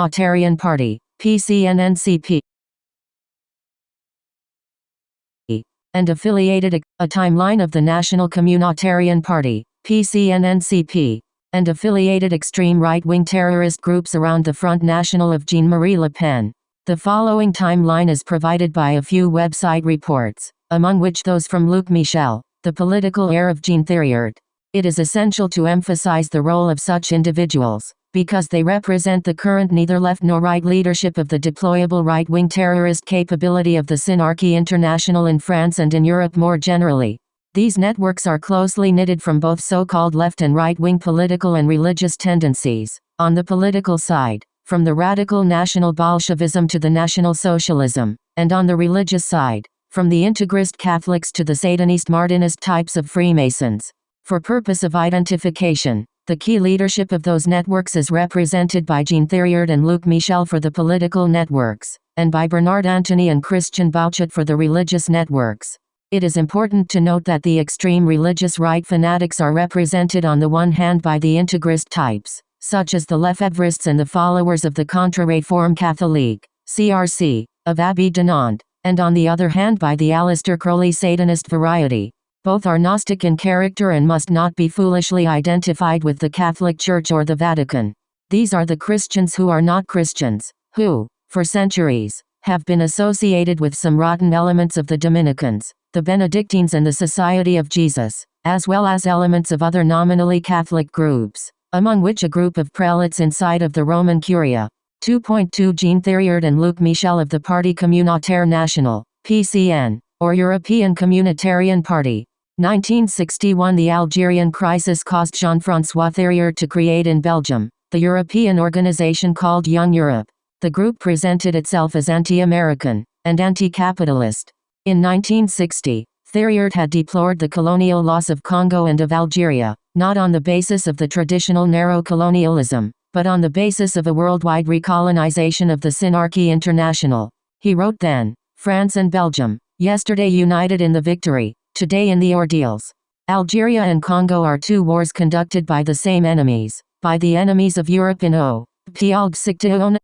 Communitarian Party, PCNNCP, and affiliated a timeline of the National Communitarian Party, PCNNCP, and affiliated extreme right-wing terrorist groups around the Front National of Jean-Marie Le Pen. The following timeline is provided by a few website reports, among which those from Luc Michel, the political heir of Jean Thériault. It is essential to emphasize the role of such individuals, because they represent the current neither left nor right leadership of the deployable right-wing terrorist capability of the Synarchy International in France and in Europe more generally. These networks are closely knitted from both so-called left and right-wing political and religious tendencies. On the political side, from the radical National Bolshevism to the NationalSocialism, and on the religious side, from the integrist Catholics to the Satanist Martinist types of Freemasons. For purpose of identification, the key leadership of those networks is represented by Jean Thériault and Luc Michel for the political networks, and by Bernard Antony and Christian Bouchet for the religious networks. It is important to note that the extreme religious right fanatics are represented on the one hand by the integrist types, such as the Lefebvrists and the followers of the Contre-Réforme Catholique, CRC, of Abbe Dinant, and on the other hand by the Aleister Crowley Satanist variety. Both are Gnostic in character and must not be foolishly identified with the Catholic Church or the Vatican. These are the Christians who are not Christians, who, for centuries, have been associated with some rotten elements of the Dominicans, the Benedictines and the Society of Jesus, as well as elements of other nominally Catholic groups, among which a group of prelates inside of the Roman Curia. 2.2 Jean Thériault and Luc Michel of the Parti Communautaire National, PCN, or European Communitarian Party. 1961 The Algerian crisis caused Jean-François Thériault to create in Belgium the European organization called Young Europe. The group presented itself as anti-American and anti-capitalist. In 1960, Thériault had deplored the colonial loss of Congo and of Algeria, not on the basis of the traditional narrow colonialism, but on the basis of a worldwide recolonization of the Synarchy International. He wrote then, France and Belgium, yesterday united in the victory, today in the ordeals. Algeria and Congo are two wars conducted by the same enemies, by the enemies of Europe in O. Pialgsikteon.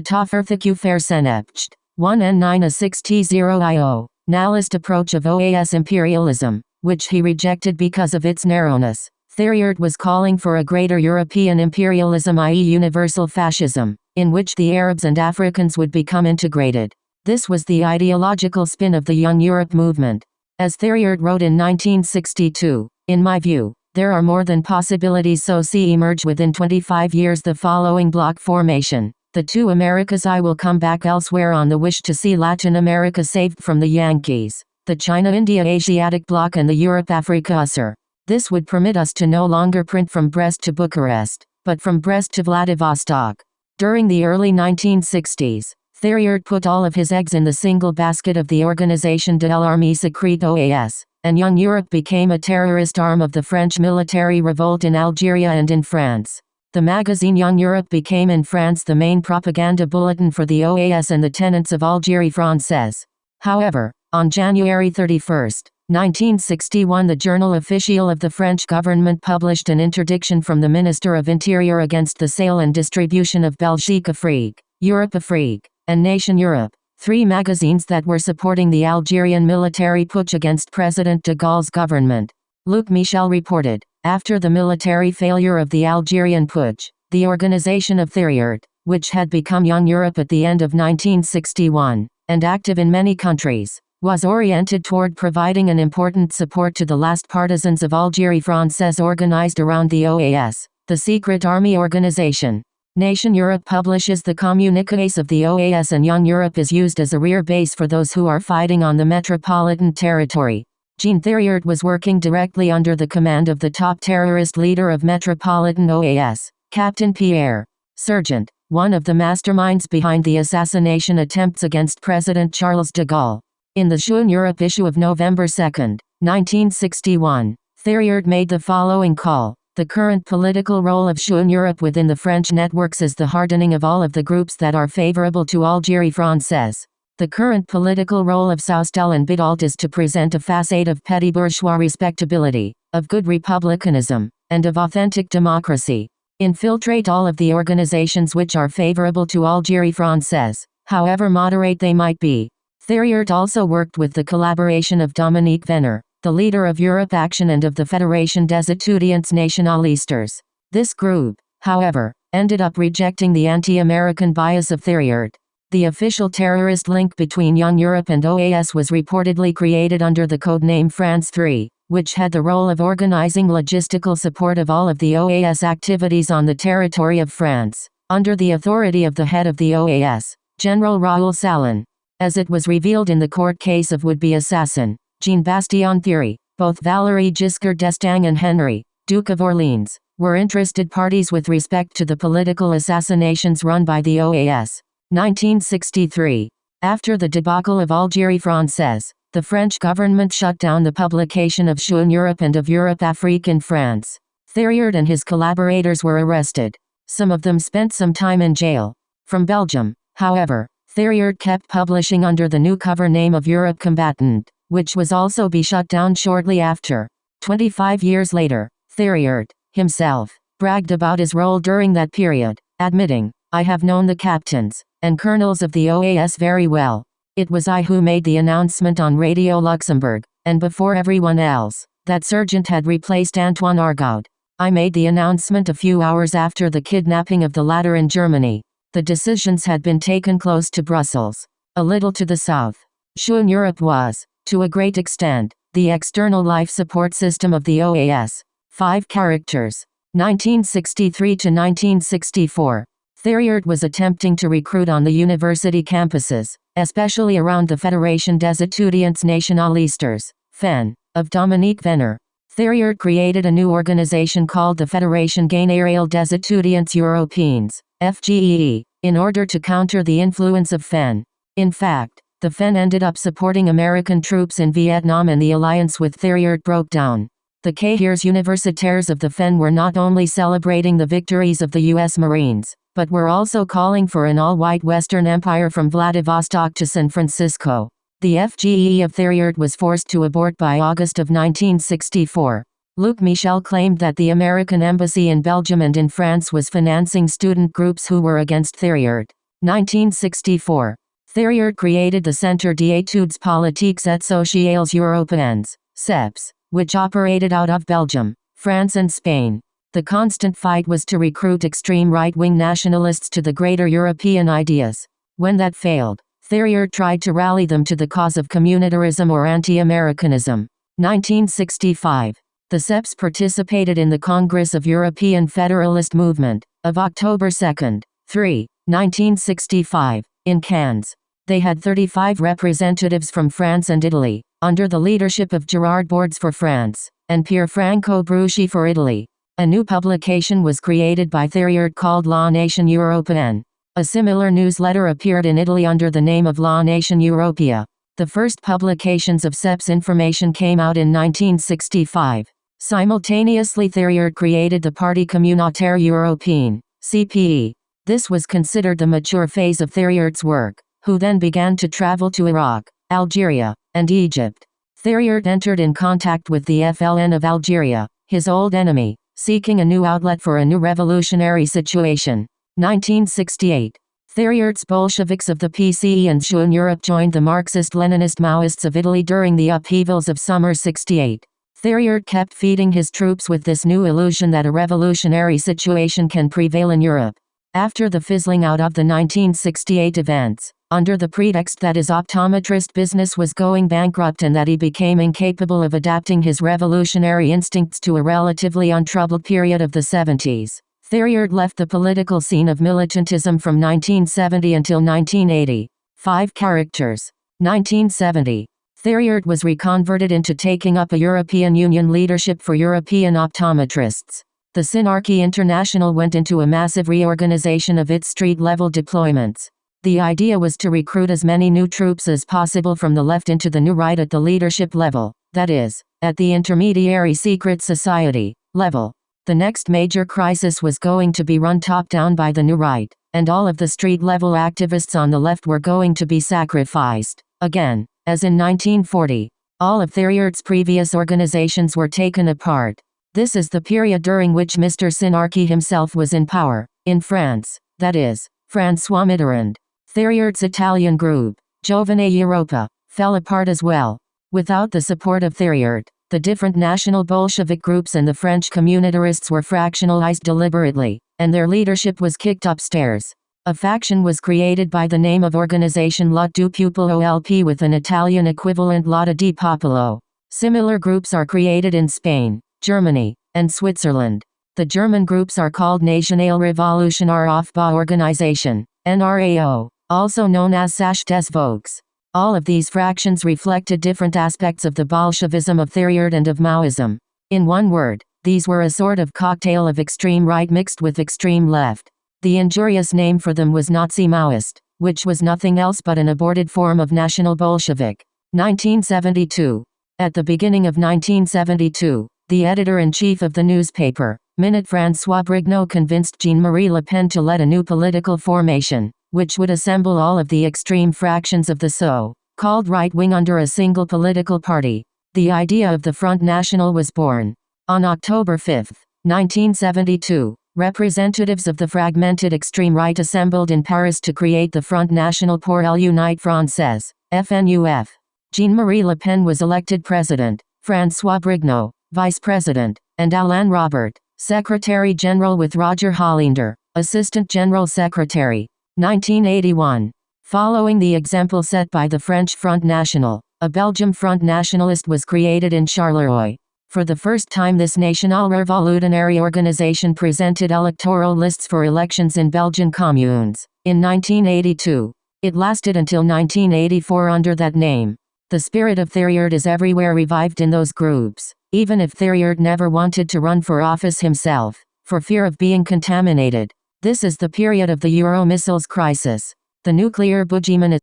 Tofferthiku Fersenept. 1N9A6T0IO. Nihilist approach of OAS imperialism, which he rejected because of its narrowness. Thériault was calling for a greater European imperialism, i.e. universal fascism, in which the Arabs and Africans would become integrated. This was the ideological spin of the Young Europe movement. As Thériault wrote in 1962, in my view, there are more than possibilities so see emerge within 25 years the following bloc formation. The two Americas. I will come back elsewhere on the wish to see Latin America saved from the Yankees, the China-India Asiatic bloc and the Europe-Africa USSR. This would permit us to no longer print from Brest to Bucharest, but from Brest to Vladivostok. During the early 1960s, Thériault put all of his eggs in the single basket of the Organisation de l'Armée Secrète OAS, and Young Europe became a terrorist arm of the French military revolt in Algeria and in France. The magazine Young Europe became in France the main propaganda bulletin for the OAS and the tenants of Algérie Française. However, on January 31, 1961 the Journal Officiel of the French government published an interdiction from the Minister of Interior against the sale and distribution of Belgique Afrique, Europe Afrique, and Nation Europe, three magazines that were supporting the Algerian military putsch against President de Gaulle's government. Luc Michel reported, after the military failure of the Algerian putsch, the organization of Thériault, which had become Young Europe at the end of 1961, and active in many countries, was oriented toward providing an important support to the last partisans of Algérie Française organized around the OAS, the secret army organization. Nation Europe publishes the communiqués of the OAS and Young Europe is used as a rear base for those who are fighting on the metropolitan territory. Jean Thériault was working directly under the command of the top terrorist leader of Metropolitan OAS, Captain Pierre Sergent, one of the masterminds behind the assassination attempts against President Charles de Gaulle. In the Jeune Europe issue of November 2, 1961, Thériault made the following call. The current political role of Jeune Europe within the French networks is the hardening of all of the groups that are favorable to Algérie Française. The current political role of Soustel and Bidault is to present a facade of petty bourgeois respectability, of good republicanism, and of authentic democracy. infiltrate all of the organizations which are favorable to Algérie française, however moderate they might be. Thériault also worked with the collaboration of Dominique Venner, the leader of Europe Action and of the Fédération des étudiants nationalistes. This group, however, ended up rejecting the anti-American bias of Thériault. The official terrorist link between Young Europe and OAS was reportedly created under the codename France 3, which had the role of organizing logistical support of all of the OAS activities on the territory of France, under the authority of the head of the OAS, General Raoul Salin. As it was revealed in the court case of would-be assassin, Jean-Bastien Thiry, both Valéry Giscard d'Estaing and Henry, Duke of Orleans, were interested parties with respect to the political assassinations run by the OAS. 1963. After the debacle of Algérie française, the French government shut down the publication of Jeune Europe and of Europe Afrique in France. Thériault and his collaborators were arrested. Some of them spent some time in jail. From Belgium, however, Thériault kept publishing under the new cover name of Europe Combatant, which was also be shut down shortly after. 25 years later, Thériault, himself, bragged about his role during that period, admitting, "I have known the captains and colonels of the OAS very well. It was I who made the announcement on Radio Luxembourg, and before everyone else, that Sergeant had replaced Antoine Argaud. I made the announcement a few hours after the kidnapping of the latter in Germany. The decisions had been taken close to Brussels, a little to the south. Jeune Europe was, to a great extent, the external life support system of the OAS. 5 characters. 1963 to 1964. Thériault was attempting to recruit on the university campuses, especially around the Fédération des étudiants nationalistes, FEN, of Dominique Venner. Thériault created a new organization called the Fédération Générale des étudiants européens, FGEE, in order to counter the influence of FEN. In fact, the FEN ended up supporting American troops in Vietnam and the alliance with Thériault broke down. The Cahiers universitaires of the FEN were not only celebrating the victories of the U.S. Marines, but were also calling for an all-white Western Empire from Vladivostok to San Francisco. The FGE of Thériault was forced to abort by August of 1964. Luc Michel claimed that the American embassy in Belgium and in France was financing student groups who were against Thériault. 1964. Thériault created the Centre d'études politiques et sociales européennes, CEPS, which operated out of Belgium, France and Spain. The constant fight was to recruit extreme right-wing nationalists to the greater European ideas. When that failed, Thériault tried to rally them to the cause of communitarism or anti-Americanism. 1965. The CEPS participated in the Congress of European Federalist Movement, of October 2, 3, 1965, in Cannes. They had 35 representatives from France and Italy, under the leadership of Gerard Bordes for France, and Pier Franco Bruschi for Italy. A new publication was created by Thériault called La Nation Européenne. A similar newsletter appeared in Italy under the name of La Nation Europea. The first publications of CEPS information came out in 1965. Simultaneously Thériault created the Parti Communautaire Européen, CPE. This was considered the mature phase of Thériault's work, who then began to travel to Iraq, Algeria, and Egypt. Thériault entered in contact with the FLN of Algeria, his old enemy, seeking a new outlet for a new revolutionary situation. 1968. Thériault's Bolsheviks of the PCE and Jeune Europe joined the Marxist-Leninist Maoists of Italy during the upheavals of summer 68. Thériault kept feeding his troops with this new illusion that a revolutionary situation can prevail in Europe. After the fizzling out of the 1968 events, under the pretext that his optometrist business was going bankrupt and that he became incapable of adapting his revolutionary instincts to a relatively untroubled period of the 70s, Thériault left the political scene of militantism from 1970 until 1980. 5 characters. 1970. Thériault was reconverted into taking up a European Union leadership for European optometrists. The Synarchy International went into a massive reorganization of its street-level deployments. The idea was to recruit as many new troops as possible from the left into the new right at the leadership level, that is, at the intermediary secret society level. The next major crisis was going to be run top-down by the new right, and all of the street-level activists on the left were going to be sacrificed. Again, as in 1940, all of Thériault's previous organizations were taken apart. This is the period during which Mr. Synarchy himself was in power, in France, that is, François Mitterrand. Thiriart's Italian group, Giovane Europa, fell apart as well. Without the support of Thiriart, the different national Bolshevik groups and the French communitarists were fractionalized deliberately, and their leadership was kicked upstairs. A faction was created by the name of Organization Lotta du Popolo LP with an Italian equivalent Lotta di Popolo. Similar groups are created in Spain, Germany, and Switzerland. The German groups are called Nationalrevolutionäre Aufbauorganisation, NRAO, also known as Sache des Volks. All of these fractions reflected different aspects of the Bolshevism of Thiriart and of Maoism. In one word, these were a sort of cocktail of extreme right mixed with extreme left. The injurious name for them was Nazi Maoist, which was nothing else but an aborted form of National Bolshevik. 1972. At the beginning of 1972, the editor-in-chief of the newspaper, Minute François Brignot convinced Jean-Marie Le Pen to let a new political formation, which would assemble all of the extreme fractions of the so-called right wing under a single political party. The idea of the Front National was born. On October 5, 1972, representatives of the fragmented extreme right assembled in Paris to create the Front National pour l'Unité Française, FNUF. Jean-Marie Le Pen was elected president, François Brignot, vice president, and Alain Robert, secretary general with Roger Hollander, assistant general secretary. 1981. Following the example set by the French Front National, a Belgium Front Nationalist was created in Charleroi. For the first time this Nationalrevolutionary organization presented electoral lists for elections in Belgian communes. In 1982. It lasted until 1984 under that name. The spirit of Thiriart is everywhere revived in those groups, even if Thiriart never wanted to run for office himself, for fear of being contaminated. This is the period of the Euro missiles crisis. The nuclear boogeyman is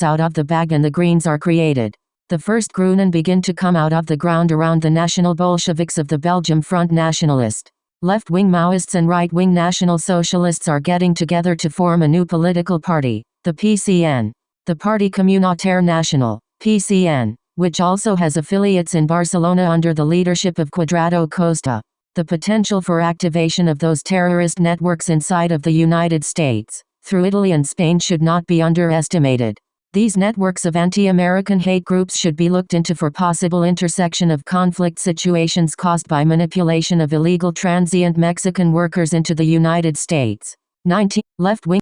out of the bag and the Greens are created. The first Groenen begin to come out of the ground around the National Bolsheviks of the Belgium Front Nationalist. Left-wing Maoists and right-wing National Socialists are getting together to form a new political party, the PCN. The Parti Communautaire National, PCN, which also has affiliates in Barcelona under the leadership of Cuadrado Costa. The potential for activation of those terrorist networks inside of the United States, through Italy and Spain should not be underestimated. These networks of anti-American hate groups should be looked into for possible intersection of conflict situations caused by manipulation of illegal transient Mexican workers into the United States. 19. Left-wing